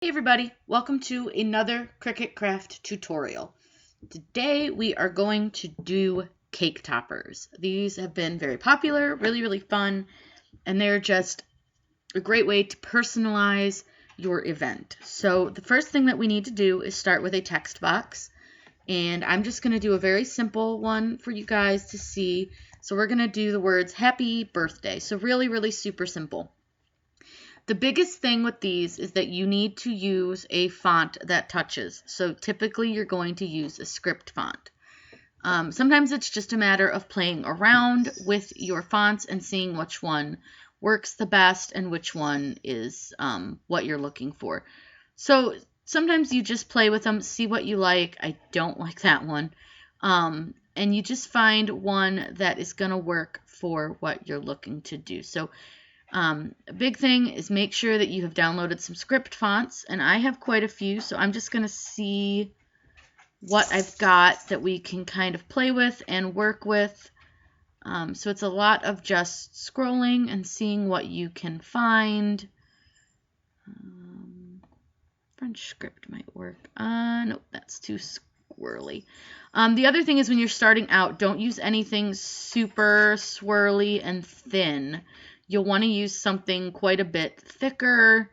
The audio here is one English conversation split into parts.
Hey everybody, welcome to another Cricut craft tutorial. Today we are going to do cake toppers. These have been very popular, really fun, and they're just a great way to personalize your event. So the first thing that we need to do is start with a text box, and I'm just going to do a very simple one for you guys to see. So we're going to do the words happy birthday. So really super simple. The biggest thing with these is that you need to use a font that touches. So typically you're going to use a script font. Sometimes it's just a matter of playing around with your fonts and seeing which one works the best and which one is what you're looking for. So sometimes you just play with them, see what you like. I don't like that one. And you just find one that is going to work for what you're looking to do. So a big thing is make sure that you have downloaded some script fonts, and I have quite a few, so I'm just going to see what I've got that we can kind of play with and work with. So it's a lot of just scrolling and seeing what you can find. French script might work. Nope, that's too swirly. The other thing is when you're starting out, don't use anything super swirly and thin. You'll want to use something quite a bit thicker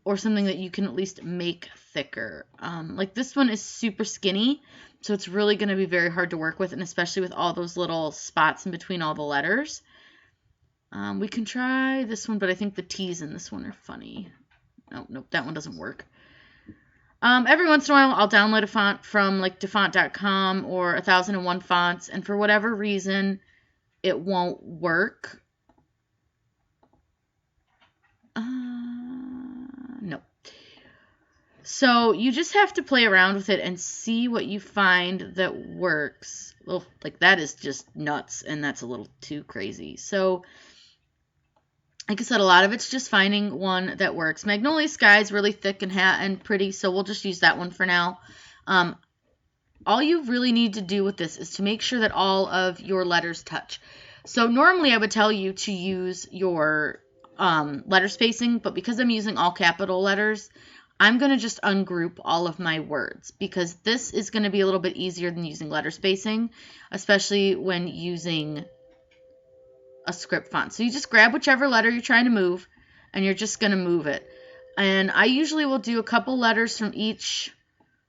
or something that you can at least make thicker. Like this one is super skinny, so it's really going to be very hard to work with, and especially with all those little spots in between all the letters. We can try this one, but I think the T's in this one are funny. Nope, that one doesn't work. Every once in a while, I'll download a font from like dafont.com or 1001 Fonts, and for whatever reason, it won't work. No. So you just have to play around with it and see what you find that works. Well, like that is just nuts, and that's a little too crazy. So, like I said, a lot of it's just finding one that works. Magnolia Sky is really thick and pretty, so we'll just use that one for now. All you really need to do with this is to make sure that all of your letters touch. So normally I would tell you to use your letter spacing, but because I'm using all capital letters, I'm going to just ungroup all of my words because this is going to be a little bit easier than using letter spacing, especially when using a script font. So you just grab whichever letter you're trying to move, and you're just going to move it. And I usually will do a couple letters from each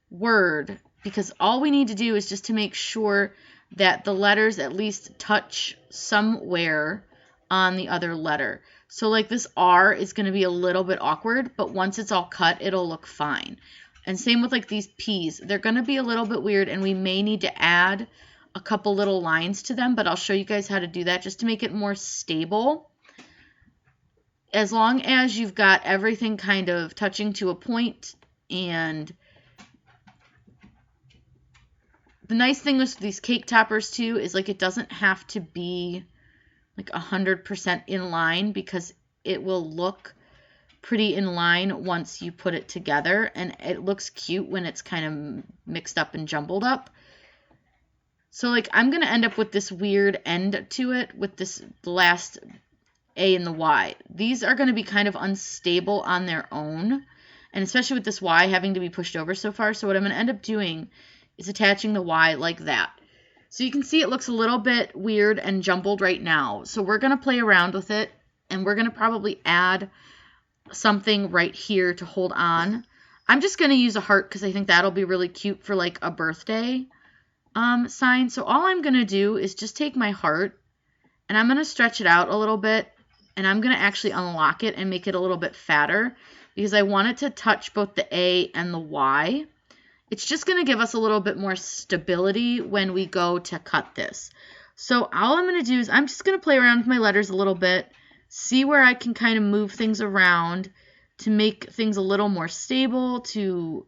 word because all we need to do is just to make sure that the letters at least touch somewhere on the other letter. So like this R is going to be a little bit awkward, but once it's all cut, it'll look fine. And same with like these P's. They're going to be a little bit weird, and we may need to add a couple little lines to them, but I'll show you guys how to do that just to make it more stable. As long as you've got everything kind of touching to a point, and the nice thing with these cake toppers too is like it doesn't have to be like 100% in line because it will look pretty in line once you put it together, and it looks cute when it's kind of mixed up and jumbled up. So like I'm going to end up with this weird end to it with this last A and the Y. These are going to be kind of unstable on their own, and especially with this Y having to be pushed over so far. So what I'm going to end up doing is attaching the Y like that. So you can see it looks a little bit weird and jumbled right now. So we're going to play around with it, and we're going to probably add something right here to hold on. I'm just going to use a heart because I think that'll be really cute for like a birthday sign. So all I'm going to do is just take my heart, and I'm going to stretch it out a little bit, and I'm going to actually unlock it and make it a little bit fatter because I want it to touch both the A and the Y. It's just going to give us a little bit more stability when we go to cut this. So all I'm going to do is I'm just going to play around with my letters a little bit, see where I can kind of move things around to make things a little more stable, to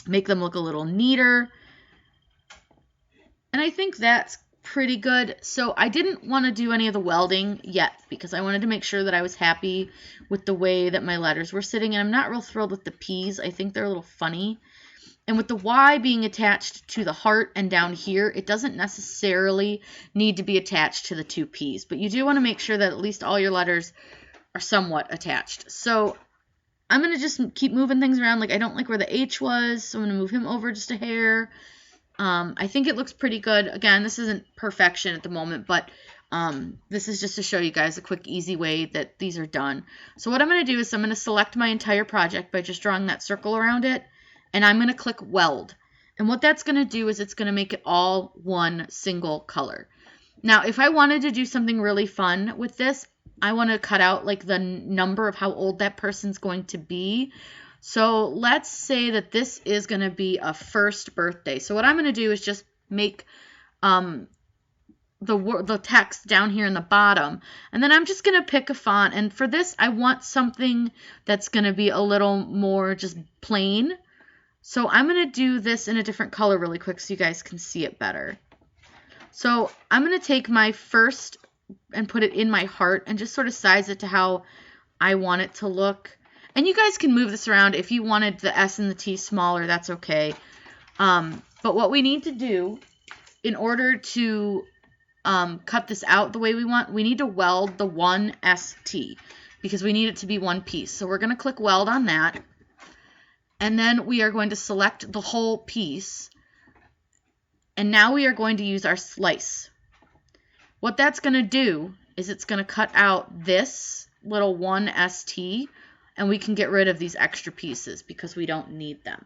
make them look a little neater. And I think that's pretty good. So I didn't want to do any of the welding yet because I wanted to make sure that I was happy with the way that my letters were sitting, and I'm not real thrilled with the P's. I think they're a little funny. And with the Y being attached to the heart and down here, it doesn't necessarily need to be attached to the two P's, but you do want to make sure that at least all your letters are somewhat attached. So I'm going to just keep moving things around. Like, I don't like where the H was, so I'm going to move him over just a hair. I think it looks pretty good. Again, this isn't perfection at the moment, but this is just to show you guys a quick, easy way that these are done. So what I'm going to do is I'm going to select my entire project by just drawing that circle around it, and I'm going to click Weld. And what that's going to do is it's going to make it all one single color. Now, if I wanted to do something really fun with this, I want to cut out like the number of how old that person's going to be. So let's say that this is going to be a first birthday. So what I'm going to do is just make the text down here in the bottom. And then I'm just going to pick a font. And for this, I want something that's going to be a little more just plain. So I'm going to do this in a different color really quick so you guys can see it better. So I'm going to take my first and put it in my heart and just sort of size it to how I want it to look. And you guys can move this around. If you wanted the S and the T smaller, that's okay. But what we need to do in order to cut this out the way we want, we need to weld the 1ST because we need it to be one piece. So we're going to click Weld on that. And then we are going to select the whole piece. And now we are going to use our slice. What that's going to do is it's going to cut out this little 1ST, and we can get rid of these extra pieces because we don't need them.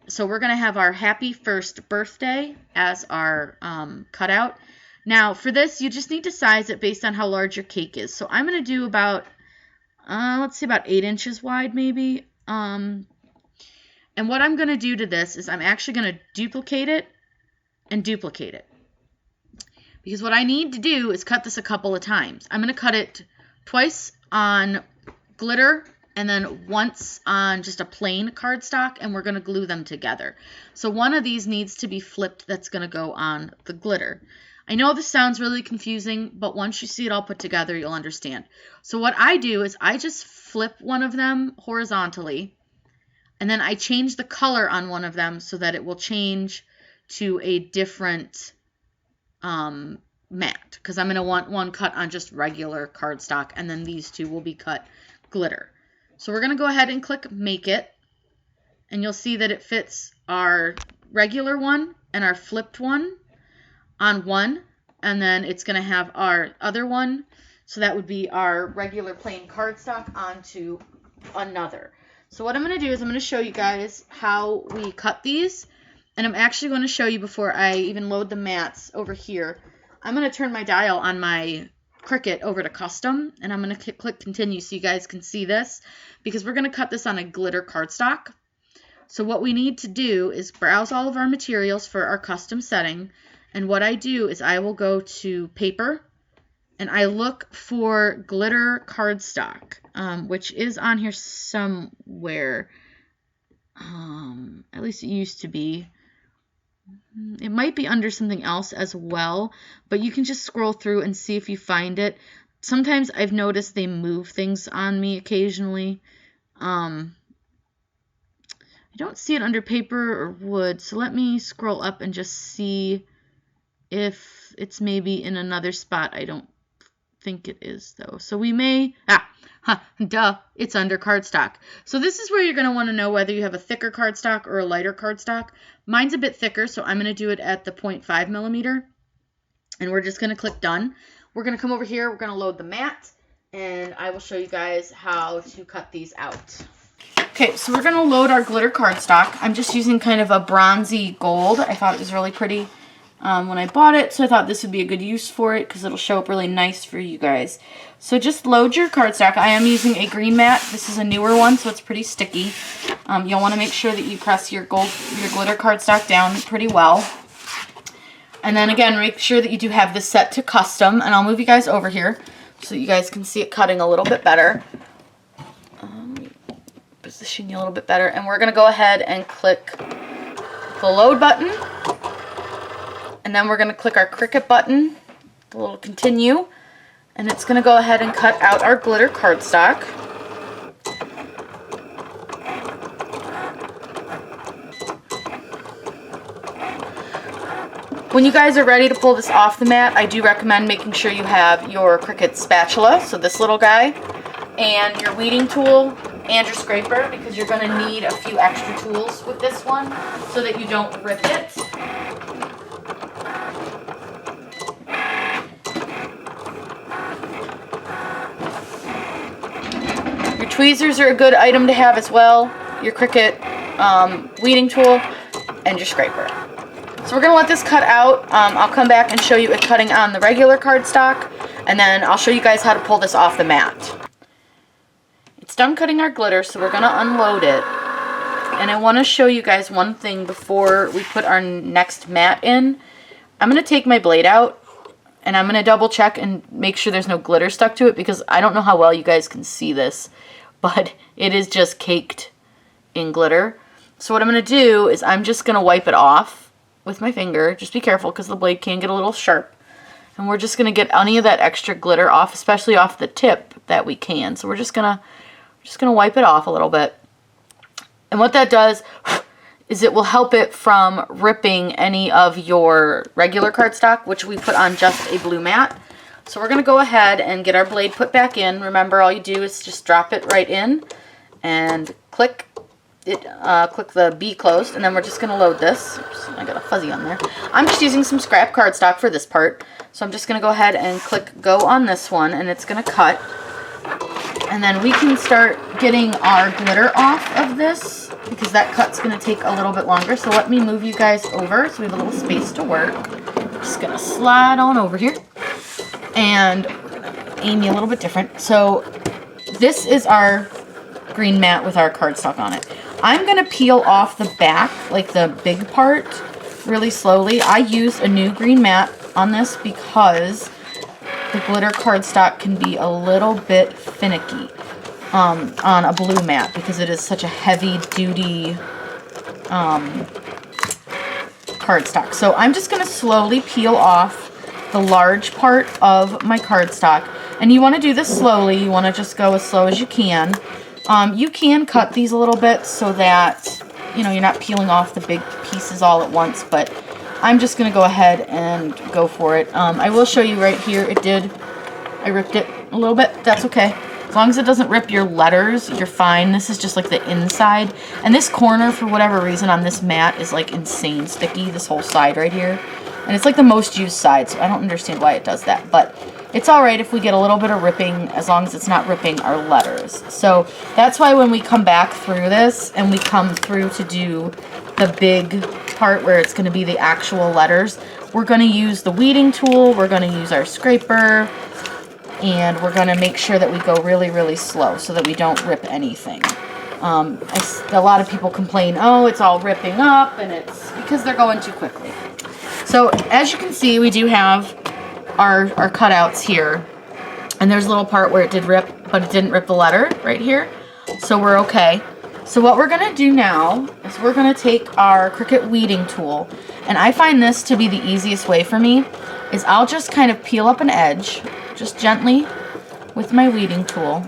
So we're going to have our happy first birthday as our cutout. Now for this, you just need to size it based on how large your cake is. So I'm going to do about, let's see, about 8 inches wide maybe. And what I'm going to do to this is I'm actually going to duplicate it and duplicate it. Because what I need to do is cut this a couple of times. I'm going to cut it twice on glitter and then once on just a plain cardstock, and we're going to glue them together. So one of these needs to be flipped that's going to go on the glitter. I know this sounds really confusing, but once you see it all put together, you'll understand. So what I do is I just flip one of them horizontally, and then I change the color on one of them so that it will change to a different matte, because I'm going to want one cut on just regular cardstock, and then these two will be cut glitter. So we're going to go ahead and click Make It, and you'll see that it fits our regular one and our flipped one on one, and then it's going to have our other one, so that would be our regular plain cardstock onto another. So what I'm going to do is I'm going to show you guys how we cut these, and I'm actually going to show you before I even load the mats over here. I'm going to turn my dial on my Cricut over to custom, and I'm going to click continue so you guys can see this, because we're going to cut this on a glitter cardstock. So what we need to do is browse all of our materials for our custom setting, and what I do is I will go to paper and I look for glitter cardstock, which is on here somewhere. At least it used to be. It might be under something else as well, but you can just scroll through and see if you find it. Sometimes I've noticed they move things on me occasionally. I don't see it under paper or wood, so let me scroll up and just see if it's maybe in another spot. I don't think it is, though. So we may... it's under cardstock. So this is where you're going to want to know whether you have a thicker cardstock or a lighter cardstock. Mine's a bit thicker, so I'm going to do it at the 0.5 millimeter. And we're just going to click Done. We're going to come over here. We're going to load the mat, and I will show you guys how to cut these out. Okay, so we're going to load our glitter cardstock. I'm just using kind of a bronzy gold. I thought it was really pretty when I bought it, so I thought this would be a good use for it because it'll show up really nice for you guys. So just load your cardstock. I am using a green mat. This is a newer one, so it's pretty sticky. You'll want to make sure that you press your glitter cardstock down pretty well. And then again, make sure that you do have this set to custom, and I'll move you guys over here so you guys can see it cutting a little bit better. Position you a little bit better, and we're going to go ahead and click the load button. And then we're going to click our Cricut button, the little continue, and it's going to go ahead and cut out our glitter cardstock. When you guys are ready to pull this off the mat, I do recommend making sure you have your Cricut spatula, so this little guy, and your weeding tool, and your scraper, because you're going to need a few extra tools with this one so that you don't rip it. Your tweezers are a good item to have as well. Your Cricut weeding tool and your scraper. So we're going to let this cut out. I'll come back and show you it cutting on the regular cardstock, and then I'll show you guys how to pull this off the mat. It's done cutting our glitter, so we're going to unload it. And I want to show you guys one thing before we put our next mat in. I'm going to take my blade out, and I'm going to double check and make sure there's no glitter stuck to it, because I don't know how well you guys can see this, but it is just caked in glitter. So what I'm going to do is I'm just going to wipe it off with my finger. Just be careful, because the blade can get a little sharp. And we're just going to get any of that extra glitter off, especially off the tip that we can. So we're just going to wipe it off a little bit. And what that does is it will help it from ripping any of your regular cardstock, which we put on just a blue mat. So we're going to go ahead and get our blade put back in. Remember, all you do is just drop it right in and click it, click the B closed, and then we're just going to load this. Oops, I got a fuzzy on there. I'm just using some scrap cardstock for this part, so I'm just going to go ahead and click go on this one, and it's going to cut. And then we can start getting our glitter off of this, because that cut's going to take a little bit longer. So let me move you guys over so we have a little space to work. Just going to slide on over here, and we're going to aim you a little bit different. So this is our green mat with our cardstock on it. I'm going to peel off the back, like the big part, really slowly. I use a new green mat on this because the glitter cardstock can be a little bit finicky on a blue mat, because it is such a heavy-duty cardstock. So I'm just going to slowly peel off the large part of my cardstock. And you want to do this slowly. You want to just go as slow as you can. You can cut these a little bit so that, you know, you're not peeling off the big pieces all at once, but I'm just going to go ahead and go for it. I will show you right here, I ripped it a little bit. That's okay. As long as it doesn't rip your letters, you're fine. This is just like the inside. And this corner, for whatever reason, on this mat is like insane sticky, this whole side right here. And it's like the most used side, so I don't understand why it does that. But it's alright if we get a little bit of ripping, as long as it's not ripping our letters. So that's why when we come back through this, and we come through to do the big part where it's going to be the actual letters, we're going to use the weeding tool, we're going to use our scraper, and we're going to make sure that we go really, really slow so that we don't rip anything. A lot of people complain, oh, it's all ripping up, and it's because they're going too quickly. So as you can see, we do have our cutouts here, and there's a little part where it did rip, but it didn't rip the letter right here, so we're okay. So what we're going to do now is we're going to take our Cricut weeding tool, and I find this to be the easiest way for me, is I'll just kind of peel up an edge, just gently with my weeding tool.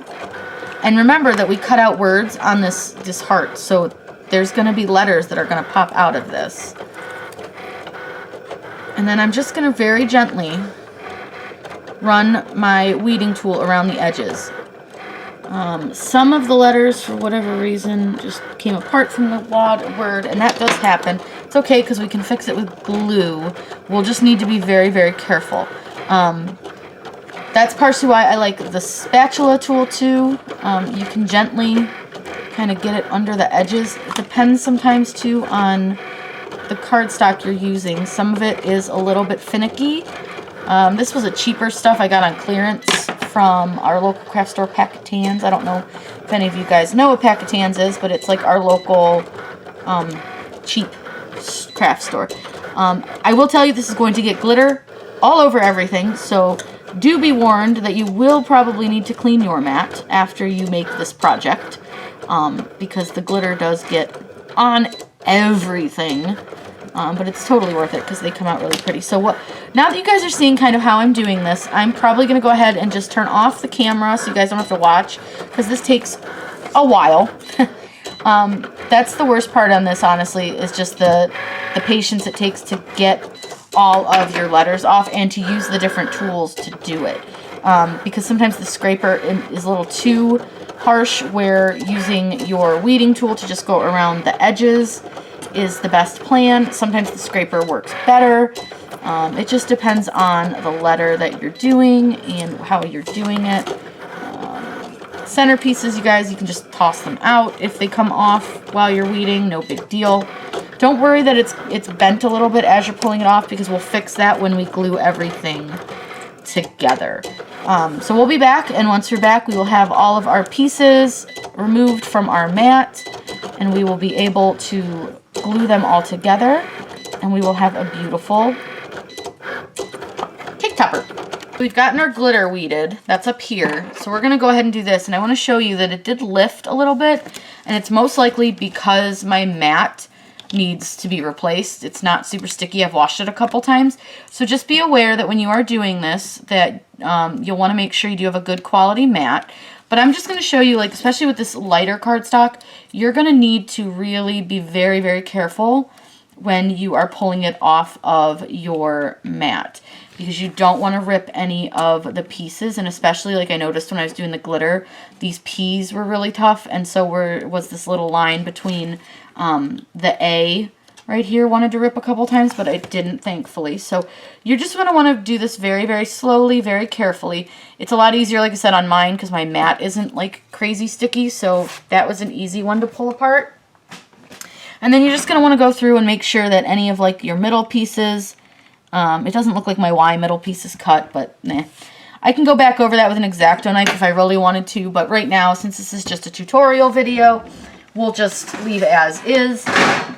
And remember that we cut out words on this heart, so there's going to be letters that are going to pop out of this. And then I'm just going to very gently run my weeding tool around the edges. Some of the letters, for whatever reason, just came apart from the word, and that does happen. It's okay, because we can fix it with glue. We'll just need to be very, very careful. That's partially why I like the spatula tool too. You can gently kind of get it under the edges. It depends sometimes too on the cardstock you're using. Some of it is a little bit finicky. This was a cheaper stuff I got on clearance from our local craft store, Packetans. I don't know if any of you guys know what Packetans is, but it's like our local cheap craft store. I will tell you, this is going to get glitter all over everything, so do be warned that you will probably need to clean your mat after you make this project, because the glitter does get on everything. But it's totally worth it because they come out really pretty. So now that you guys are seeing kind of how I'm doing this, I'm probably going to go ahead and just turn off the camera so you guys don't have to watch, because this takes a while. That's the worst part on this, honestly, is just the patience it takes to get all of your letters off and to use the different tools to do it. Because sometimes the scraper is a little too harsh, where using your weeding tool to just go around the edges is the best plan. Sometimes the scraper works better. It just depends on the letter that you're doing and how you're doing it. Centerpieces, you guys, you can just toss them out if they come off while you're weeding. No big deal. Don't worry that it's bent a little bit as you're pulling it off, because we'll fix that when we glue everything together. So we'll be back, and once we're back, we will have all of our pieces removed from our mat, and we will be able to glue them all together, and we will have a beautiful cake topper. We've gotten our glitter weeded. That's up here. So we're going to go ahead and do this, and I want to show you that it did lift a little bit, and it's most likely because my mat needs to be replaced. It's not super sticky. I've washed it a couple times. So just be aware that when you are doing this, that you'll want to make sure you do have a good quality mat. But I'm just going to show you, like, especially with this lighter cardstock, you're going to need to really be very, very careful when you are pulling it off of your mat, because you don't want to rip any of the pieces. And especially, like I noticed when I was doing the glitter, these P's were really tough, and so was this little line between the A right here wanted to rip a couple times, but I didn't, thankfully. So you're just going to want to do this very, very slowly, very carefully. It's a lot easier, like I said, on mine, because my mat isn't like crazy sticky, so that was an easy one to pull apart. And then you're just going to want to go through and make sure that any of like your middle pieces, it doesn't look like my Y middle piece is cut, but nah. I can go back over that with an X-Acto knife if I really wanted to, but right now, since this is just a tutorial video, we'll just leave as is.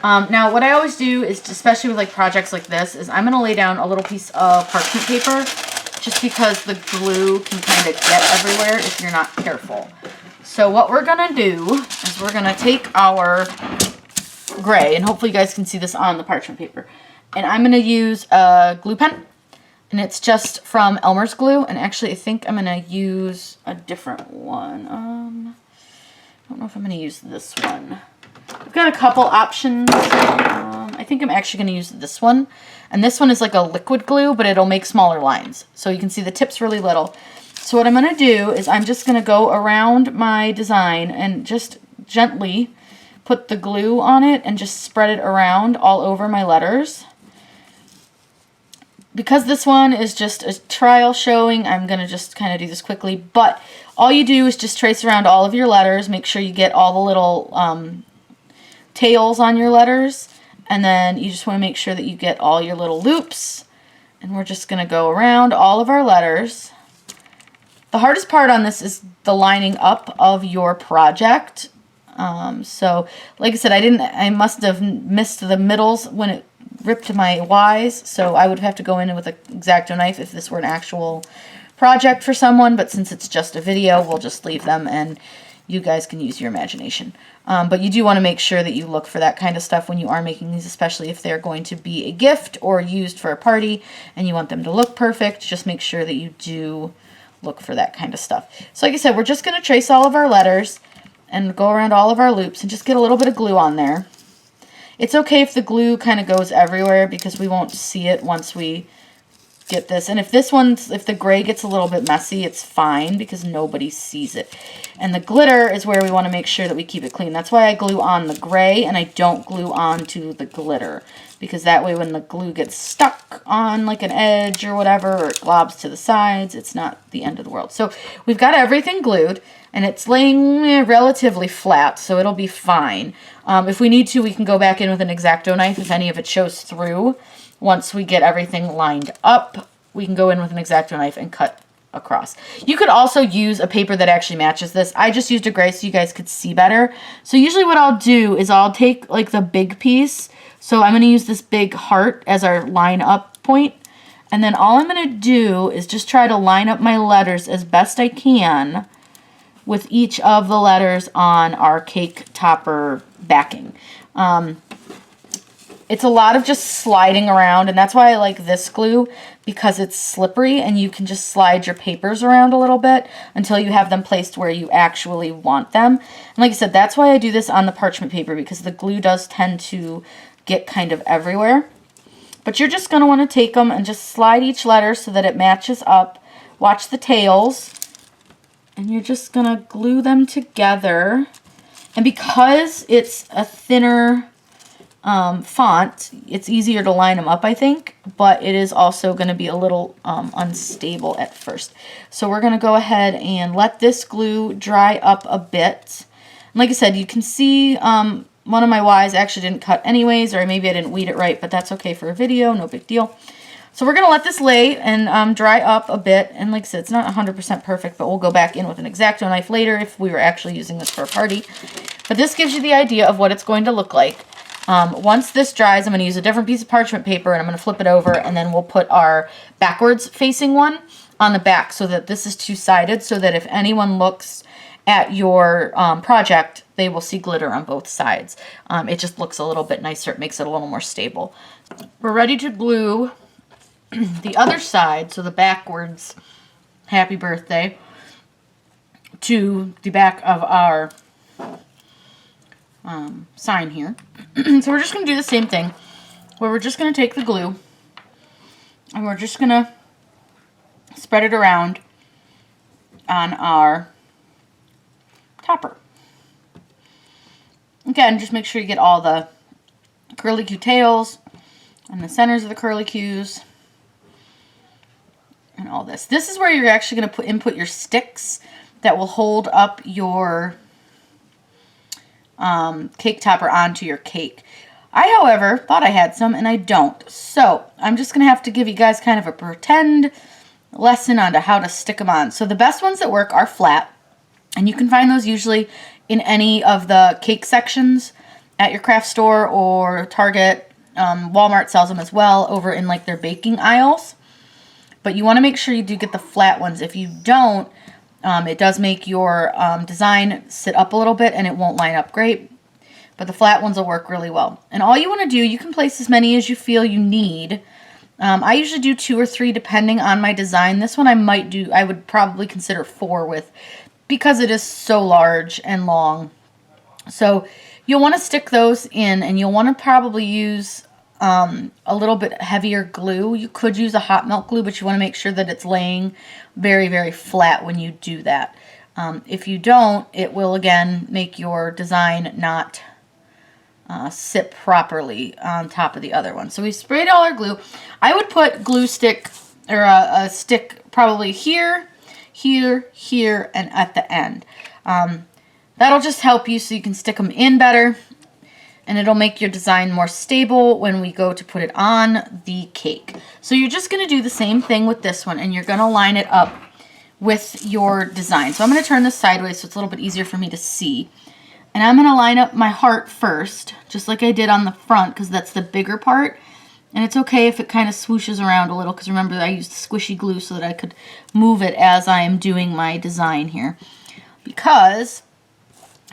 Now, what I always do is, especially with like projects like this, is I'm going to lay down a little piece of parchment paper, just because the glue can kind of get everywhere if you're not careful. So what we're going to do is we're going to take our gray, and hopefully you guys can see this on the parchment paper, and I'm going to use a glue pen, and it's just from Elmer's Glue, and actually I think I'm going to use a different one. I don't know if I'm going to use this one. I've got a couple options. I think I'm actually going to use this one. And this one is like a liquid glue, but it'll make smaller lines. So you can see the tip's really little. So what I'm going to do is I'm just going to go around my design and just gently put the glue on it and just spread it around all over my letters. Because this one is just a trial showing, I'm going to just kind of do this quickly. But all you do is just trace around all of your letters. Make sure you get all the little tails on your letters. And then you just want to make sure that you get all your little loops. And we're just going to go around all of our letters. The hardest part on this is the lining up of your project. So, like I said, I must have missed the middles when it ripped my Y's, so I would have to go in with an X-Acto knife if this were an actual project for someone, but since it's just a video, we'll just leave them and you guys can use your imagination. But you do want to make sure that you look for that kind of stuff when you are making these, especially if they're going to be a gift or used for a party and you want them to look perfect. Just make sure that you do look for that kind of stuff. So like I said, we're just going to trace all of our letters and go around all of our loops and just get a little bit of glue on there. It's okay if the glue kind of goes everywhere because we won't see it once we get this. And if the gray gets a little bit messy, it's fine because nobody sees it. And the glitter is where we want to make sure that we keep it clean. That's why I glue on the gray and I don't glue onto the glitter, because that way when the glue gets stuck on like an edge or whatever, or it globs to the sides, it's not the end of the world. So we've got everything glued and it's laying relatively flat, so it'll be fine. If we need to, we can go back in with an X-Acto knife if any of it shows through. Once we get everything lined up, we can go in with an X-Acto knife and cut across. You could also use a paper that actually matches this. I just used a gray so you guys could see better. So usually what I'll do is I'll take like the big piece. So I'm going to use this big heart as our line up point. And then all I'm going to do is just try to line up my letters as best I can with each of the letters on our cake topper backing. It's a lot of just sliding around, and that's why I like this glue, because it's slippery and you can just slide your papers around a little bit until you have them placed where you actually want them. And like I said, that's why I do this on the parchment paper, because the glue does tend to get kind of everywhere. But you're just going to want to take them and just slide each letter so that it matches up. Watch the tails. And you're just gonna glue them together. And because it's a thinner font, it's easier to line them up, I think, but it is also going to be a little unstable at first. So we're going to go ahead and let this glue dry up a bit. And like I said, you can see one of my Y's actually didn't cut anyways, or maybe I didn't weed it right, but that's okay for a video, no big deal. So we're going to let this lay and dry up a bit. And like I said, it's not 100% perfect, but we'll go back in with an X-Acto knife later if we were actually using this for a party. But this gives you the idea of what it's going to look like. Once this dries, I'm going to use a different piece of parchment paper and I'm going to flip it over, and then we'll put our backwards facing one on the back so that this is two-sided, so that if anyone looks at your project, they will see glitter on both sides. It just looks a little bit nicer. It makes it a little more stable. We're ready to glue the other side, so the backwards happy birthday, to the back of our sign here. So we're just going to do the same thing, where we're just going to take the glue and we're just going to spread it around on our topper. Again, just make sure you get all the curlicue tails and the centers of the curlicues and all this. This is where you're actually going to input your sticks that will hold up your cake topper onto your cake. I, however, thought I had some and I don't. So I'm just going to have to give you guys kind of a pretend lesson on how to stick them on. So the best ones that work are flat, and you can find those usually in any of the cake sections at your craft store or Target. Walmart sells them as well over in like their baking aisles. But you want to make sure you do get the flat ones. If you don't, it does make your design sit up a little bit and it won't line up great. But the flat ones will work really well. And all you want to do, you can place as many as you feel you need. I usually do 2 or 3 depending on my design. This one I would probably consider 4 with, because it is so large and long. So you'll want to stick those in, and you'll want to probably use a little bit heavier glue. You could use a hot melt glue, but you want to make sure that it's laying very, very flat when you do that. If you don't, it will again make your design not sit properly on top of the other one. So we sprayed all our glue. I would put glue stick, or a stick probably here, here, here, and at the end. That'll just help you so you can stick them in better, and it'll make your design more stable when we go to put it on the cake. So you're just going to do the same thing with this one, and you're going to line it up with your design. So I'm going to turn this sideways so it's a little bit easier for me to see. And I'm going to line up my heart first, just like I did on the front, because that's the bigger part. And it's okay if it kind of swooshes around a little, because remember I used squishy glue so that I could move it as I am doing my design here. Because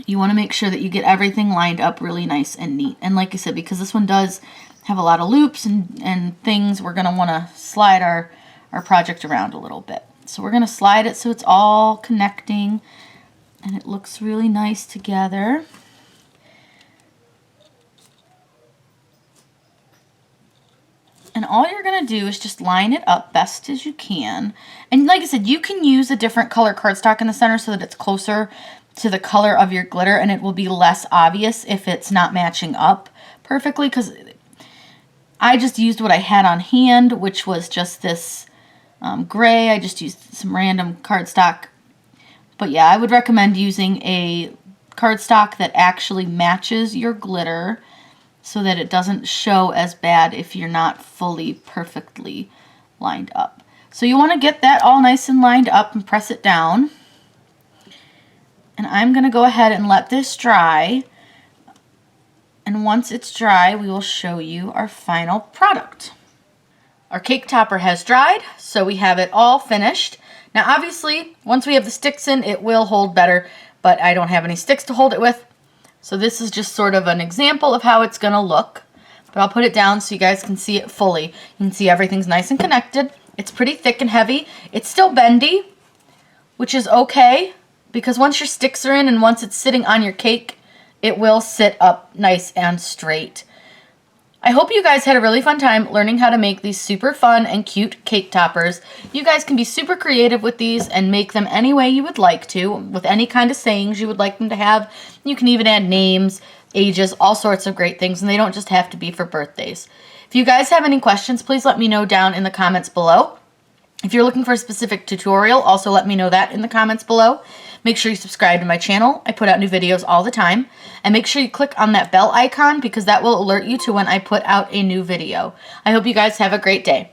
you want to make sure that you get everything lined up really nice and neat. And like I said, because this one does have a lot of loops and things, we're going to want to slide our project around a little bit. So we're going to slide it so it's all connecting and it looks really nice together. And all you're going to do is just line it up best as you can. And like I said, you can use a different color cardstock in the center so that it's closer to the color of your glitter, and it will be less obvious if it's not matching up perfectly, because I just used what I had on hand, which was just this gray. I just used some random cardstock. But yeah, I would recommend using a cardstock that actually matches your glitter so that it doesn't show as bad if you're not fully perfectly lined up. So you want to get that all nice and lined up and press it down. And I'm going to go ahead and let this dry. And once it's dry, we will show you our final product. Our cake topper has dried, so we have it all finished. Now obviously, once we have the sticks in, it will hold better, but I don't have any sticks to hold it with. So this is just sort of an example of how it's going to look. But I'll put it down so you guys can see it fully. You can see everything's nice and connected. It's pretty thick and heavy. It's still bendy, which is okay, because once your sticks are in and once it's sitting on your cake, it will sit up nice and straight. I hope you guys had a really fun time learning how to make these super fun and cute cake toppers. You guys can be super creative with these and make them any way you would like to, with any kind of sayings you would like them to have. You can even add names, ages, all sorts of great things, and they don't just have to be for birthdays. If you guys have any questions, please let me know down in the comments below. If you're looking for a specific tutorial, also let me know that in the comments below. Make sure you subscribe to my channel. I put out new videos all the time. And make sure you click on that bell icon because that will alert you to when I put out a new video. I hope you guys have a great day.